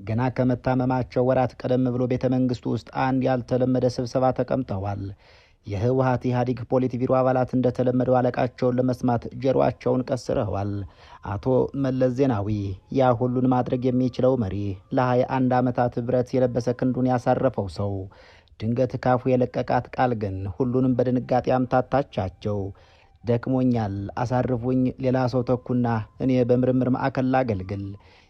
ገና ከመታመማቸው ወራት ቀደም ብሎ ቤተ መንግስቱ ውስጥ አንድ ያልተለመደ ስብሰባ ተቀምጠዋል። የህወሓት ኢህአዴግ ፖሊት ቢሮ አባላት እንደተለመደው አለቃቸውን ለመስማት ጀሮአቸውን ቀስረዋል። አቶ መለስ ዜናዊ ያ ሁሉን ማድረግ የሚችለው መሪ፣ ለ21 ዓመታት ብረት የለበሰ ክንዱን ያሳረፈው ሰው፣ ድንገት ካፉ የለቀቃት ቃል ግን ሁሉንም በድንጋጤ አምታታቻቸው። ደክሞኛል፣ አሳርፉኝ፣ ሌላ ሰው ተኩና እኔ በምርምር ማዕከል ላገልግል።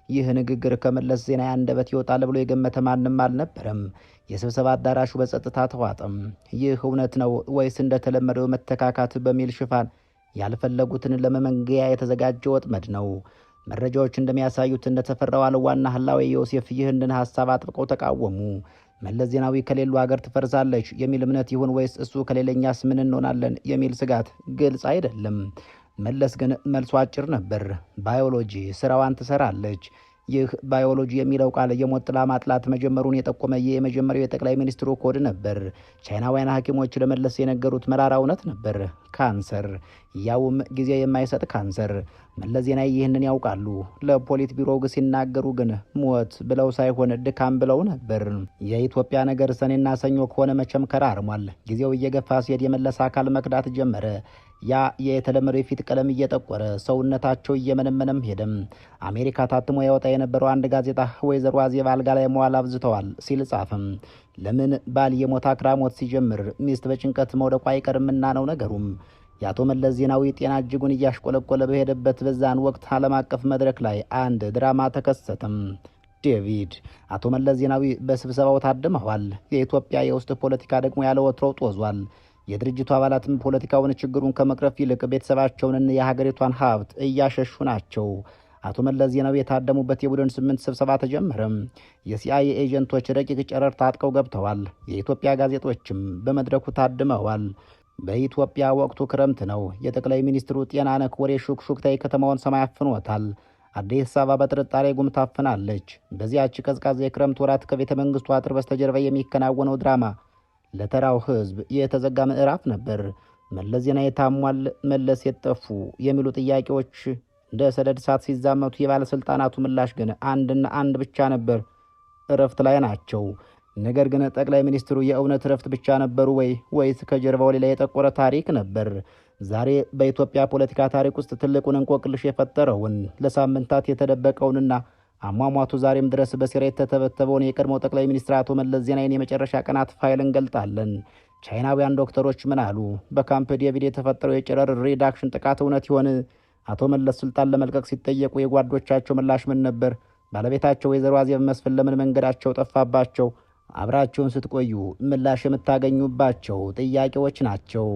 ይህ ንግግር ከመለስ ዜናዊ አንደበት ይወጣል ብሎ የገመተ ማንም አልነበረም። የስብሰባ አዳራሹ በጸጥታ ተዋጠም። ይህ እውነት ነው ወይስ እንደተለመደው መተካካት በሚል ሽፋን ያልፈለጉትን ለመመንገያ የተዘጋጀ ወጥመድ ነው? መረጃዎች እንደሚያሳዩት እንደተፈራው አልዋና ህላዌ ዮሴፍ ይህንን ሀሳብ አጥብቀው ተቃወሙ። መለስ ዜናዊ ከሌሉ ሀገር ትፈርሳለች የሚል እምነት ይሁን ወይስ እሱ ከሌለኛስ ምን እንሆናለን የሚል ስጋት ግልጽ አይደለም። መለስ ግን መልሶ አጭር ነበር። ባዮሎጂ ስራዋን ትሰራለች። ይህ ባዮሎጂ የሚለው ቃል የሞት ጥላ ማጥላት መጀመሩን የጠቆመ የመጀመሪያው የጠቅላይ ሚኒስትሩ ኮድ ነበር። ቻይናውያን ሐኪሞች ለመለስ የነገሩት መራራ እውነት ነበር። ካንሰር፣ ያውም ጊዜ የማይሰጥ ካንሰር። መለስ ዜናዊ ይህንን ያውቃሉ። ለፖሊት ቢሮ ሲናገሩ ግን ሞት ብለው ሳይሆን ድካም ብለው ነበር። የኢትዮጵያ ነገር ሰኔና ሰኞ ከሆነ መቼም ከራርሟል። ጊዜው እየገፋ ሲሄድ የመለስ አካል መክዳት ጀመረ። ያ የተለመደው የፊት ቀለም እየጠቆረ ሰውነታቸው እየመነመነም ሄደም። አሜሪካ ታትሞ ያወጣ የነበረው አንድ ጋዜጣ ወይዘሮ አዜብ አልጋ ላይ መዋል አብዝተዋል ሲል ጻፈም። ለምን ባል የሞት አክራሞት ሲጀምር ሚስት በጭንቀት መውደቋ አይቀርምና ነው ነገሩም። የአቶ መለስ ዜናዊ ጤና እጅጉን እያሽቆለቆለ በሄደበት በዛን ወቅት ዓለም አቀፍ መድረክ ላይ አንድ ድራማ ተከሰተም። ዴቪድ አቶ መለስ ዜናዊ በስብሰባው ታድመዋል። የኢትዮጵያ የውስጥ ፖለቲካ ደግሞ ያለ ወትሮው ጦዟል። የድርጅቱ አባላትም ፖለቲካውን ችግሩን ከመቅረፍ ይልቅ ቤተሰባቸውንና የሀገሪቷን ሀብት እያሸሹ ናቸው። አቶ መለስ ዜናዊ የታደሙበት የቡድን 8 ስብሰባ ተጀመረም። የሲአይኤ ኤጀንቶች ረቂቅ ጨረር ታጥቀው ገብተዋል። የኢትዮጵያ ጋዜጦችም በመድረኩ ታድመዋል። በኢትዮጵያ ወቅቱ ክረምት ነው። የጠቅላይ ሚኒስትሩ ጤና ነክ ወሬ ሹክሹክታ የከተማውን ሰማይ አፍኖታል። አዲስ አበባ በጥርጣሬ ጉም ታፍናለች። በዚያች ቀዝቃዛ የክረምት ወራት ከቤተ መንግስቱ አጥር በስተጀርባ የሚከናወነው ድራማ ለተራው ህዝብ የተዘጋ ምዕራፍ ነበር። መለስ ዜናዊ ታሟል፣ መለስ የጠፉ የሚሉ ጥያቄዎች እንደ ሰደድ እሳት ሲዛመቱ፣ የባለስልጣናቱ ምላሽ ግን አንድና አንድ ብቻ ነበር፣ እረፍት ላይ ናቸው። ነገር ግን ጠቅላይ ሚኒስትሩ የእውነት እረፍት ብቻ ነበሩ ወይስ ከጀርባው ሌላ የጠቆረ ታሪክ ነበር? ዛሬ በኢትዮጵያ ፖለቲካ ታሪክ ውስጥ ትልቁን እንቆቅልሽ የፈጠረውን ለሳምንታት የተደበቀውንና አሟሟቱ ዛሬም ድረስ በሴራ የተተበተበውን የቀድሞው ጠቅላይ ሚኒስትር አቶ መለስ ዜናዊን የመጨረሻ ቀናት ፋይል እንገልጣለን። ቻይናውያን ዶክተሮች ምን አሉ? በካምፕ ዴቪድ የተፈጠረው የጨረር ሪዳክሽን ጥቃት እውነት ይሆን? አቶ መለስ ስልጣን ለመልቀቅ ሲጠየቁ የጓዶቻቸው ምላሽ ምን ነበር? ባለቤታቸው ወይዘሮ አዜብ መስፍን ለምን መንገዳቸው ጠፋባቸው? አብራቸውን ስትቆዩ ምላሽ የምታገኙባቸው ጥያቄዎች ናቸው።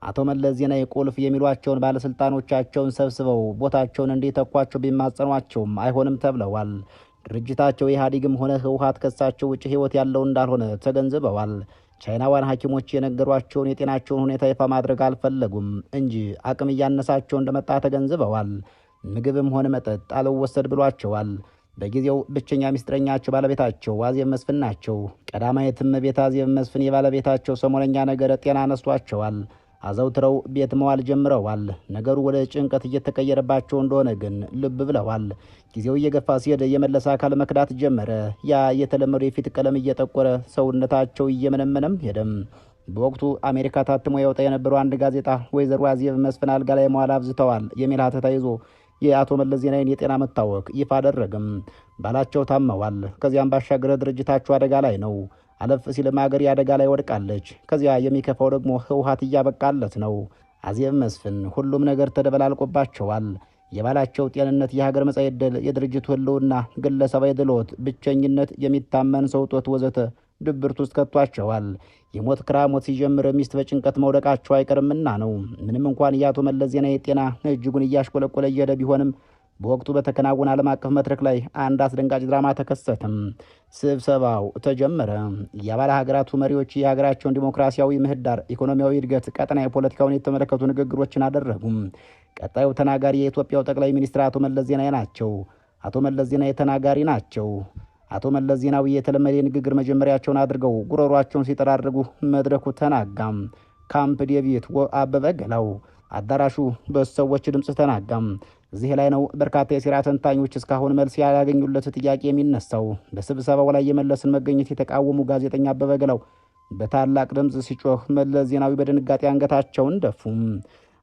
አቶ መለስ ዜናዊ ቁልፍ የሚሏቸውን ባለስልጣኖቻቸውን ሰብስበው ቦታቸውን እንዲተኳቸው ቢማጸኗቸውም አይሆንም ተብለዋል። ድርጅታቸው ኢህአዴግም ሆነ ህወሓት ከሳቸው ውጭ ህይወት ያለው እንዳልሆነ ተገንዝበዋል። ቻይናውያን ሐኪሞች የነገሯቸውን የጤናቸውን ሁኔታ ይፋ ማድረግ አልፈለጉም እንጂ አቅም እያነሳቸው እንደመጣ ተገንዝበዋል። ምግብም ሆነ መጠጥ አልወሰድ ብሏቸዋል። በጊዜው ብቸኛ ሚስጥረኛቸው ባለቤታቸው አዜብ መስፍን ናቸው። ቀዳማዊት እመቤት አዜብ መስፍን የባለቤታቸው ሰሞነኛ ነገር ጤና አነስቷቸዋል። አዘውትረው ቤት መዋል ጀምረዋል። ነገሩ ወደ ጭንቀት እየተቀየረባቸው እንደሆነ ግን ልብ ብለዋል። ጊዜው እየገፋ ሲሄድ የመለስ አካል መክዳት ጀመረ። ያ የተለመደው የፊት ቀለም እየጠቆረ ሰውነታቸው እየመነመነም ሄደም። በወቅቱ አሜሪካ ታትሞ ያወጣ የነበረው አንድ ጋዜጣ ወይዘሮ አዜብ መስፍን አልጋ ላይ መዋል አብዝተዋል የሚል ሀተታ ይዞ የአቶ መለስ ዜናዊን የጤና መታወክ ይፋ አደረገም። ባላቸው ታመዋል። ከዚያም ባሻገር ድርጅታቸው አደጋ ላይ ነው። አለፍ ሲልም ሀገር አደጋ ላይ ወድቃለች። ከዚያ የሚከፋው ደግሞ ህወሓት እያበቃለት ነው። አዜብ መስፍን ሁሉም ነገር ተደበላልቆባቸዋል። የባላቸው ጤንነት፣ የሀገር መጻኢ ዕድል፣ የድርጅቱ ህልውና፣ ግለሰባዊ ድሎት፣ ብቸኝነት፣ የሚታመን ሰው ጦት ወዘተ ድብርት ውስጥ ከቷቸዋል። የሞት ክራሞት ሲጀምር ሚስት በጭንቀት መውደቃቸው አይቀርምና ነው። ምንም እንኳን የአቶ መለስ ዜናዊ ጤና እጅጉን እያሽቆለቆለ እየሄደ ቢሆንም በወቅቱ በተከናወነ ዓለም አቀፍ መድረክ ላይ አንድ አስደንጋጭ ድራማ ተከሰተም። ስብሰባው ተጀመረ። የአባል ሀገራቱ መሪዎች የሀገራቸውን ዲሞክራሲያዊ ምህዳር፣ ኢኮኖሚያዊ እድገት፣ ቀጠናዊ ፖለቲካውን የተመለከቱ ንግግሮችን አደረጉም። ቀጣዩ ተናጋሪ የኢትዮጵያው ጠቅላይ ሚኒስትር አቶ መለስ ዜናዊ ናቸው። አቶ መለስ ዜናዊ ተናጋሪ ናቸው። አቶ መለስ ዜናዊ የተለመደ የንግግር መጀመሪያቸውን አድርገው ጉሮሯቸውን ሲጠራርጉ መድረኩ ተናጋም። ካምፕ ዴቪድ አበበ ገላው አዳራሹ በሰዎች ድምፅ ተናጋም። እዚህ ላይ ነው በርካታ የሴራ ተንታኞች እስካሁን መልስ ያላገኙለት ጥያቄ የሚነሳው። በስብሰባው ላይ የመለስን መገኘት የተቃወሙ ጋዜጠኛ አበበ ገላው በታላቅ ድምፅ ሲጮህ መለስ ዜናዊ በድንጋጤ አንገታቸውን ደፉ።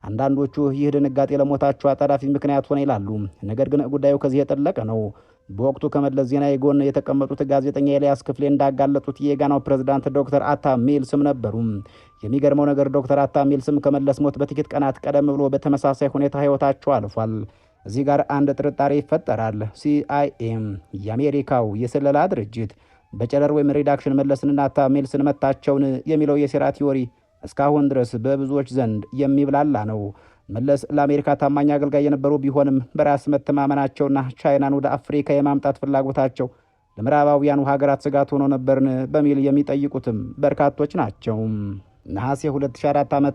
አንዳንዶቹ ይህ ድንጋጤ ለሞታቸው አጣዳፊ ምክንያት ሆነ ይላሉ። ነገር ግን ጉዳዩ ከዚህ የጠለቀ ነው። በወቅቱ ከመለስ ዜናዊ ጎን የተቀመጡት ጋዜጠኛ ኤልያስ ክፍሌ እንዳጋለጡት የጋናው ፕሬዝዳንት ዶክተር አታ ሚልስም ነበሩ። የሚገርመው ነገር ዶክተር አታ ሚልስም ከመለስ ሞት በጥቂት ቀናት ቀደም ብሎ በተመሳሳይ ሁኔታ ህይወታቸው አልፏል። እዚህ ጋር አንድ ጥርጣሬ ይፈጠራል። ሲአይኤ የአሜሪካው የስለላ ድርጅት በጨረር ወይም ሪዳክሽን መለስንና አታ ሚልስን መታቸውን የሚለው የሴራ ቲዮሪ እስካሁን ድረስ በብዙዎች ዘንድ የሚብላላ ነው። መለስ ለአሜሪካ ታማኝ አገልጋይ የነበሩ ቢሆንም በራስ መተማመናቸውና ቻይናን ወደ አፍሪካ የማምጣት ፍላጎታቸው ለምዕራባውያኑ ሀገራት ስጋት ሆኖ ነበርን በሚል የሚጠይቁትም በርካቶች ናቸው። ነሐሴ 2004 ዓ.ም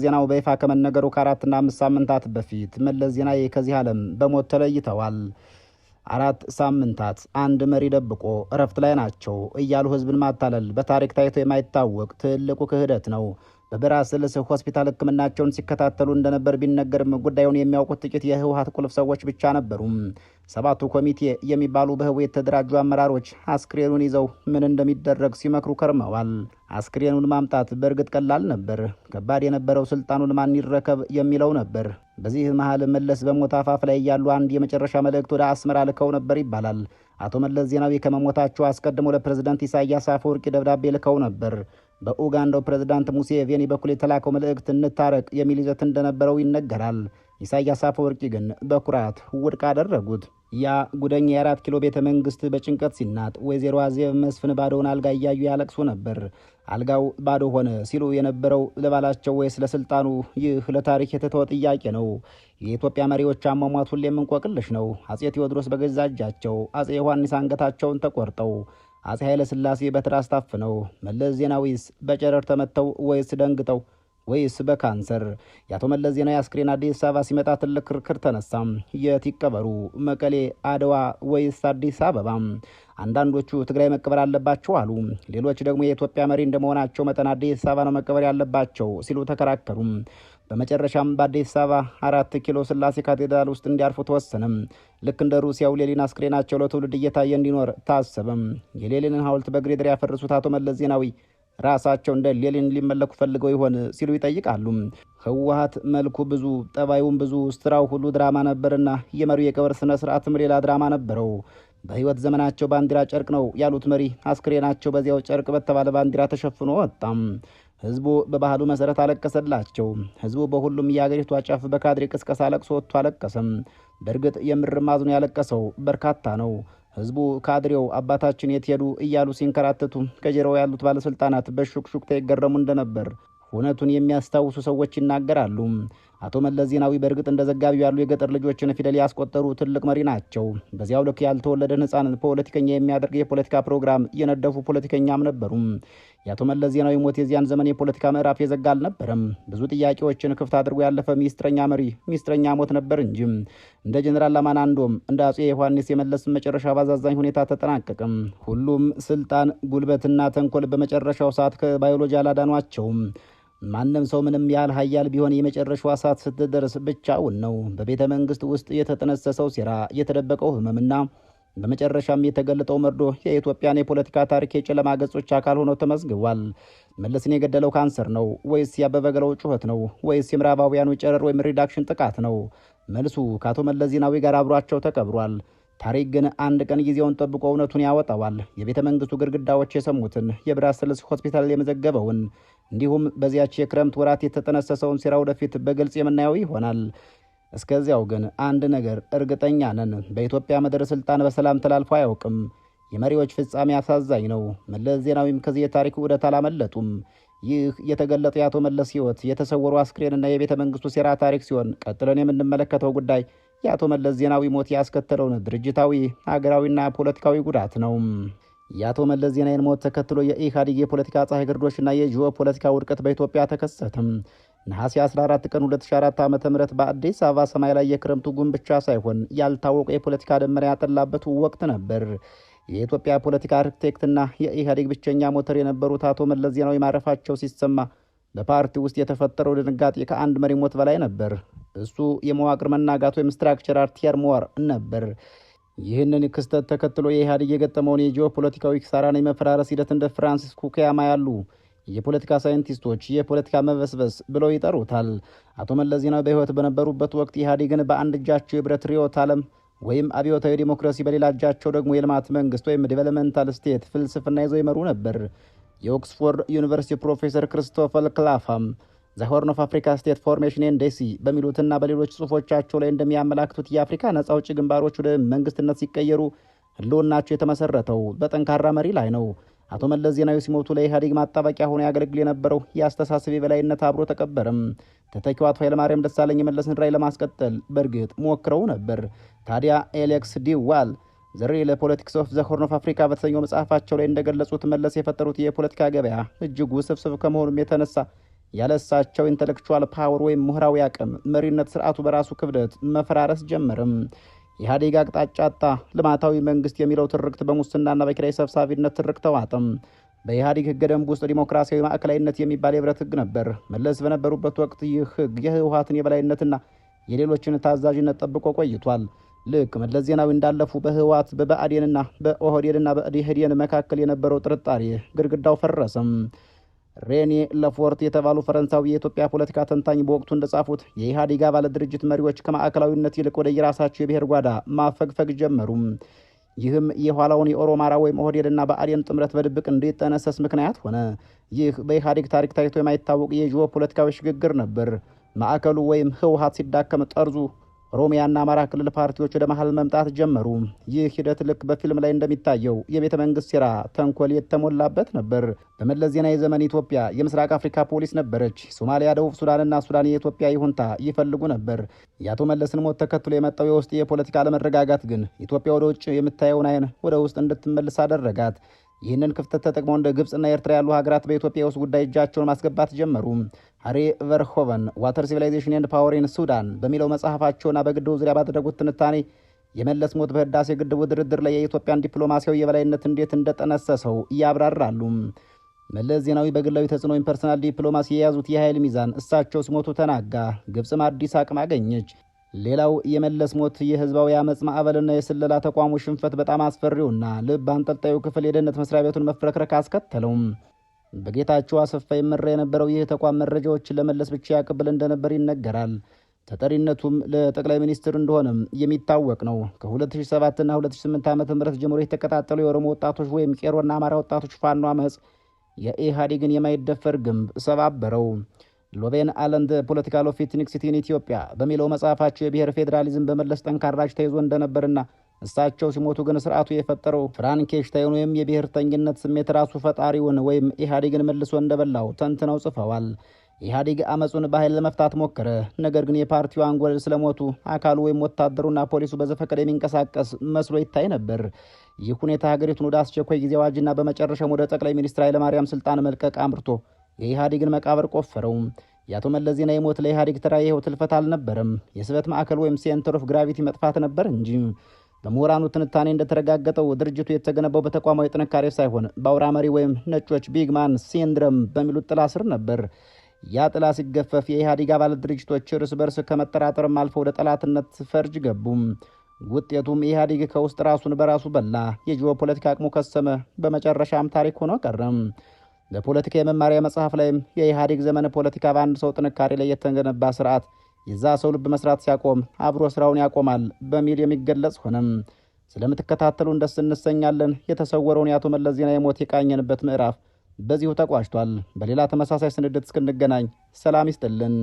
ዜናው በይፋ ከመነገሩ ከ4 እና 5 ሳምንታት በፊት መለስ ዜናዊ ከዚህ ዓለም በሞት ተለይተዋል። 4 ሳምንታት አንድ መሪ ደብቆ እረፍት ላይ ናቸው እያሉ ህዝብን ማታለል በታሪክ ታይቶ የማይታወቅ ትልቁ ክህደት ነው። በብራስልስ ሆስፒታል ሕክምናቸውን ሲከታተሉ እንደነበር ቢነገርም ጉዳዩን የሚያውቁት ጥቂት የህወሓት ቁልፍ ሰዎች ብቻ ነበሩ። 7ቱ ኮሚቴ የሚባሉ በህቡ የተደራጁ አመራሮች አስክሬኑን ይዘው ምን እንደሚደረግ ሲመክሩ ከርመዋል። አስክሬኑን ማምጣት በእርግጥ ቀላል ነበር። ከባድ የነበረው ስልጣኑን ማን ይረከብ የሚለው ነበር። በዚህ መሃል መለስ በሞት አፋፍ ላይ ያሉ አንድ የመጨረሻ መልእክት ወደ አስመራ ልከው ነበር ይባላል። አቶ መለስ ዜናዊ ከመሞታቸው አስቀድሞ ለፕሬዝዳንት ኢሳያስ አፈወርቂ ደብዳቤ ልከው ነበር። በኡጋንዳው ፕሬዝዳንት ሙሴቬኒ በኩል የተላከው መልእክት እንታረቅ የሚል ይዘት እንደነበረው ይነገራል። ኢሳያስ አፈወርቂ ግን በኩራት ውድቅ አደረጉት። ያ ጉደኛ የ4 ኪሎ ቤተ መንግስት በጭንቀት ሲናጥ ወይዘሮ አዜብ መስፍን ባዶውን አልጋ እያዩ ያለቅሱ ነበር። አልጋው ባዶ ሆነ ሲሉ የነበረው ለባላቸው ወይስ ለስልጣኑ? ይህ ለታሪክ የተተወ ጥያቄ ነው። የኢትዮጵያ መሪዎች አሟሟት ሁሌም እንቆቅልሽ ነው። አጼ ቴዎድሮስ በገዛ እጃቸው፣ አጼ ዮሐንስ አንገታቸውን ተቆርጠው፣ አጼ ኃይለ ሥላሴ በትራስ ታፍነው፣ መለስ ዜናዊስ በጨረር ተመተው ወይስ ደንግጠው ወይስ በካንሰር? የአቶ መለስ ዜናዊ አስክሬን አዲስ አበባ ሲመጣ ትልቅ ክርክር ተነሳም። የት ይቀበሩ? መቀሌ፣ አድዋ ወይስ አዲስ አበባ? አንዳንዶቹ ትግራይ መቀበር አለባቸው አሉ። ሌሎች ደግሞ የኢትዮጵያ መሪ እንደመሆናቸው መጠን አዲስ አበባ ነው መቀበር ያለባቸው ሲሉ ተከራከሩ። በመጨረሻም በአዲስ አበባ 4 ኪሎ ስላሴ ካቴድራል ውስጥ እንዲያርፉ ተወሰነም። ልክ እንደ ሩሲያው ሌኒን አስክሬናቸው ለትውልድ እየታየ እንዲኖር ታሰበም። የሌኒንን ሐውልት በግሬደር ያፈረሱት አቶ መለስ ዜናዊ ራሳቸው እንደ ሌኒን ሊመለኩ ፈልገው ይሆን ሲሉ ይጠይቃሉ። ህወሓት መልኩ ብዙ ጠባዩም ብዙ ስራው ሁሉ ድራማ ነበርና የመሪው የቀብር ስነ ስርዓትም ሌላ ድራማ ነበረው። በህይወት ዘመናቸው ባንዲራ ጨርቅ ነው ያሉት መሪ አስክሬናቸው በዚያው ጨርቅ በተባለ ባንዲራ ተሸፍኖ ወጣም። ህዝቡ በባህሉ መሰረት አለቀሰላቸው። ህዝቡ በሁሉም የአገሪቱ ጫፍ በካድሬ ቅስቀሳ ለቅሶ ወጥቶ አለቀሰም። በእርግጥ የምርም አዝኖ ያለቀሰው በርካታ ነው። ህዝቡ ካድሬው አባታችን የት ሄዱ እያሉ ሲንከራተቱ ከጀርባው ያሉት ባለስልጣናት በሹክሹክታ ይገረሙ እንደነበር እውነቱን የሚያስታውሱ ሰዎች ይናገራሉ። አቶ መለስ ዜናዊ በእርግጥ እንደ ዘጋቢው ያሉ የገጠር ልጆችን ፊደል ያስቆጠሩ ትልቅ መሪ ናቸው። በዚያው ልክ ያልተወለደን ህፃን ፖለቲከኛ የሚያደርግ የፖለቲካ ፕሮግራም የነደፉ ፖለቲከኛም ነበሩ። የአቶ መለስ ዜናዊ ሞት የዚያን ዘመን የፖለቲካ ምዕራፍ የዘጋ አልነበረም። ብዙ ጥያቄዎችን ክፍት አድርጎ ያለፈ ሚስጥረኛ መሪ ሚስጥረኛ ሞት ነበር እንጂ እንደ ጀኔራል አማናንዶም እንደ አጼ ዮሐንስ የመለስ መጨረሻ ባዛዛኝ ሁኔታ ተጠናቀቀም። ሁሉም ስልጣን፣ ጉልበትና ተንኮል በመጨረሻው ሰዓት ከባዮሎጂ አላዳኗቸውም። ማንም ሰው ምንም ያህል ሀያል ቢሆን የመጨረሻዋ ሰዓት ስትደርስ ብቻውን ነው። በቤተ መንግስት ውስጥ የተጠነሰሰው ሴራ፣ የተደበቀው ህመምና በመጨረሻም የተገለጠው መርዶ የኢትዮጵያን የፖለቲካ ታሪክ የጨለማ ገጾች አካል ሆነው ተመዝግቧል። መለስን የገደለው ካንሰር ነው ወይስ ያበበ ገላው ጩኸት ነው ወይስ የምዕራባውያኑ ጨረር ወይም ሪዳክሽን ጥቃት ነው? መልሱ ከአቶ መለስ ዜናዊ ጋር አብሯቸው ተቀብሯል። ታሪክ ግን አንድ ቀን ጊዜውን ጠብቆ እውነቱን ያወጣዋል። የቤተ መንግስቱ ግድግዳዎች የሰሙትን፣ የብራስልስ ሆስፒታል የመዘገበውን፣ እንዲሁም በዚያች የክረምት ወራት የተጠነሰሰውን ሴራ ወደፊት በግልጽ የምናየው ይሆናል። እስከዚያው ግን አንድ ነገር እርግጠኛ ነን፣ በኢትዮጵያ ምድር ስልጣን በሰላም ተላልፎ አያውቅም። የመሪዎች ፍጻሜ አሳዛኝ ነው። መለስ ዜናዊም ከዚህ የታሪክ ውደት አላመለጡም። ይህ የተገለጠ የአቶ መለስ ህይወት፣ የተሰወሩ አስክሬንና የቤተ መንግስቱ ሴራ ታሪክ ሲሆን፣ ቀጥለን የምንመለከተው ጉዳይ የአቶ መለስ ዜናዊ ሞት ያስከተለውን ድርጅታዊ፣ ሀገራዊና ፖለቲካዊ ጉዳት ነው። የአቶ መለስ ዜናዊን ሞት ተከትሎ የኢህአዴግ የፖለቲካ ፀሐይ ግርዶሽና የጂኦ ፖለቲካ ውድቀት በኢትዮጵያ ተከሰተም። ነሐሴ 14 ቀን 2004 ዓ.ም በአዲስ አበባ ሰማይ ላይ የክረምቱ ጉም ብቻ ሳይሆን ያልታወቀ የፖለቲካ ደመና ያጠላበት ወቅት ነበር። የኢትዮጵያ ፖለቲካ አርክቴክትና የኢህአዴግ ብቸኛ ሞተር የነበሩት አቶ መለስ ዜናዊ ማረፋቸው ሲሰማ በፓርቲ ውስጥ የተፈጠረው ድንጋጤ ከአንድ መሪ ሞት በላይ ነበር። እሱ የመዋቅር መናጋት ወይም ስትራክቸራል ቲርሞር ነበር። ይህንን ክስተት ተከትሎ የኢህአዴግ የገጠመውን የጂኦፖለቲካዊ ኪሳራን የመፈራረስ ሂደት እንደ ፍራንሲስ ኩኩያማ ያሉ የፖለቲካ ሳይንቲስቶች የፖለቲካ መበስበስ ብለው ይጠሩታል። አቶ መለስ ዜናዊ በህይወት በነበሩበት ወቅት ኢህአዴግን በአንድ እጃቸው የብረት ርዕዮተ ዓለም ወይም አብዮታዊ ዲሞክራሲ፣ በሌላ እጃቸው ደግሞ የልማት መንግስት ወይም ዲቨሎፕመንታል ስቴት ፍልስፍና ይዘው ይመሩ ነበር። የኦክስፎርድ ዩኒቨርሲቲ ፕሮፌሰር ክሪስቶፈር ክላፋም ዘ ሆርን ኦፍ አፍሪካ ስቴት ፎርሜሽን ኤንድ ዴሲ በሚሉትና በሌሎች ጽሁፎቻቸው ላይ እንደሚያመላክቱት የአፍሪካ ነጻ አውጪ ግንባሮች ወደ መንግስትነት ሲቀየሩ ህልውናቸው የተመሰረተው በጠንካራ መሪ ላይ ነው። አቶ መለስ ዜናዊ ሲሞቱ ለኢህአዴግ ማጣበቂያ ሆኖ ያገለግል የነበረው የአስተሳሰብ የበላይነት አብሮ ተቀበረም። ተተኪው አቶ ኃይለማርያም ደሳለኝ የመለስን ራዕይ ለማስቀጠል በእርግጥ ሞክረው ነበር። ታዲያ ኤሌክስ ዲ ዋል ዘ ሪል ፖለቲክስ ኦፍ ዘ ሆርን ኦፍ አፍሪካ በተሰኘው መጽሐፋቸው ላይ እንደገለጹት መለስ የፈጠሩት የፖለቲካ ገበያ እጅግ ውስብስብ ከመሆኑም የተነሳ ያለሳቸው ኢንተሌክቹዋል ፓወር ወይም ምሁራዊ አቅም መሪነት ስርዓቱ በራሱ ክብደት መፈራረስ ጀመረም። ኢህአዴግ አቅጣጫ አጣ፣ ልማታዊ መንግስት የሚለው ትርክት በሙስናና በኪራይ ሰብሳቢነት ትርክት ተዋጠም። በኢህአዴግ ህገ ደንብ ውስጥ ዲሞክራሲያዊ ማዕከላዊነት የሚባል የብረት ህግ ነበር። መለስ በነበሩበት ወቅት ይህ ህግ የህወሓትን የበላይነትና የሌሎችን ታዛዥነት ጠብቆ ቆይቷል። ልክ መለስ ዜናዊ እንዳለፉ በህወሓት በብአዴንና በኦህዴድና በኢህዴን መካከል የነበረው ጥርጣሬ ግድግዳው ፈረሰም። ሬኔ ለፎርት የተባሉ ፈረንሳዊ የኢትዮጵያ ፖለቲካ ተንታኝ በወቅቱ እንደጻፉት የኢህአዴግ አባል ድርጅት መሪዎች ከማዕከላዊነት ይልቅ ወደ የራሳቸው የብሔር ጓዳ ማፈግፈግ ጀመሩ። ይህም የኋላውን የኦሮማራ ወይም ኦህዴድና ብአዴን ጥምረት በድብቅ እንዲጠነሰስ ምክንያት ሆነ። ይህ በኢህአዴግ ታሪክ ታይቶ የማይታወቅ የጂኦ ፖለቲካዊ ሽግግር ነበር። ማዕከሉ ወይም ህወሓት ሲዳከም ጠርዙ ኦሮሚያና አማራ ክልል ፓርቲዎች ወደ መሀል መምጣት ጀመሩ። ይህ ሂደት ልክ በፊልም ላይ እንደሚታየው የቤተ መንግስት ሴራ፣ ተንኮል የተሞላበት ነበር። በመለስ ዜናዊ ዘመን ኢትዮጵያ የምስራቅ አፍሪካ ፖሊስ ነበረች። ሶማሊያ፣ ደቡብ ሱዳንና ሱዳን የኢትዮጵያ ይሁንታ ይፈልጉ ነበር። የአቶ መለስን ሞት ተከትሎ የመጣው የውስጥ የፖለቲካ አለመረጋጋት ግን ኢትዮጵያ ወደ ውጭ የምታየውን አይን ወደ ውስጥ እንድትመልስ አደረጋት። ይህንን ክፍተት ተጠቅመው እንደ ግብፅና ኤርትራ ያሉ ሀገራት በኢትዮጵያ ውስጥ ጉዳይ እጃቸውን ማስገባት ጀመሩ። ሃሪ ቨርሆቨን ዋተር ሲቪላይዜሽን ኤንድ ፓወር ኢን ሱዳን በሚለው መጽሐፋቸውና በግድቡ ዙሪያ ባደረጉት ትንታኔ የመለስ ሞት በህዳሴ ግድቡ ድርድር ላይ የኢትዮጵያን ዲፕሎማሲያዊ የበላይነት እንዴት እንደጠነሰሰው ያብራራሉ። መለስ ዜናዊ በግላዊ ተጽዕኖ ወይም ፐርሰናል ዲፕሎማሲ የያዙት የኃይል ሚዛን እሳቸው ሲሞቱ ተናጋ። ግብፅም አዲስ አቅም አገኘች። ሌላው የመለስ ሞት የህዝባዊ አመፅ ማዕበልና የስለላ ተቋሙ ሽንፈት በጣም አስፈሪውና ልብ አንጠልጣዩ ክፍል የደህንነት መስሪያ ቤቱን መፍረክረክ አስከተለው። በጌታቸው አሰፋ ይመራ የነበረው ይህ ተቋም መረጃዎችን ለመለስ ብቻ ያቀብል እንደነበር ይነገራል። ተጠሪነቱም ለጠቅላይ ሚኒስትር እንደሆነም የሚታወቅ ነው። ከ2007 እና 2008 ዓ.ም ጀምሮ የተቀጣጠሉ የኦሮሞ ወጣቶች ወይም ቄሮና አማራ ወጣቶች ፋኖ አመፅ የኢህአዴግን የማይደፈር ግንብ ሰባበረው። ሎቤን አለንድ ፖለቲካል ኦፍ ኢትኒክ ሲቲ ኢን ኢትዮጵያ በሚለው መጽሐፋቸው የብሔር ፌዴራሊዝም በመለስ ጠንካራች ተይዞ እንደነበርና እሳቸው ሲሞቱ ግን ስርዓቱ የፈጠረው ፍራንኬሽታይን ወይም የብሔርተኝነት ስሜት ራሱ ፈጣሪውን ወይም ኢህአዴግን መልሶ እንደበላው ተንትነው ጽፈዋል። ኢህአዴግ አመፁን በኃይል ለመፍታት ሞከረ። ነገር ግን የፓርቲው አንጎል ስለሞቱ አካሉ ወይም ወታደሩና ፖሊሱ በዘፈቀደ የሚንቀሳቀስ መስሎ ይታይ ነበር። ይህ ሁኔታ ሀገሪቱን ወደ አስቸኳይ ጊዜ አዋጅና በመጨረሻም ወደ ጠቅላይ ሚኒስትር ኃይለማርያም ስልጣን መልቀቅ አምርቶ የኢህአዴግን መቃብር ቆፈረው። የአቶ መለስ ዜናዊ ሞት ለኢህአዴግ ተራ የህይወት ህልፈት አልነበረም። የስበት ማዕከል ወይም ሴንተር ኦፍ ግራቪቲ መጥፋት ነበር እንጂ። በምሁራኑ ትንታኔ እንደተረጋገጠው ድርጅቱ የተገነባው በተቋማዊ ጥንካሬ ሳይሆን በአውራ መሪ ወይም ነጮች ቢግማን ሲንድረም በሚሉት ጥላ ስር ነበር። ያ ጥላ ሲገፈፍ የኢህአዴግ አባል ድርጅቶች እርስ በርስ ከመጠራጠርም አልፈው ወደ ጠላትነት ፈርጅ ገቡም። ውጤቱም ኢህአዴግ ከውስጥ ራሱን በራሱ በላ። የጂኦፖለቲካ አቅሙ ከሰመ። በመጨረሻም ታሪክ ሆኖ ቀረም። በፖለቲካ የመማሪያ መጽሐፍ ላይም የኢህአዴግ ዘመን ፖለቲካ በአንድ ሰው ጥንካሬ ላይ የተገነባ ስርዓት የዛ ሰው ልብ መስራት ሲያቆም አብሮ ስራውን ያቆማል በሚል የሚገለጽ ሆነም። ስለምትከታተሉን ደስ እንሰኛለን። የተሰወረውን የአቶ መለስ ዜናዊ ሞት የቃኘንበት ምዕራፍ በዚሁ ተቋጭቷል። በሌላ ተመሳሳይ ስንድት እስክንገናኝ ሰላም ይስጥልን።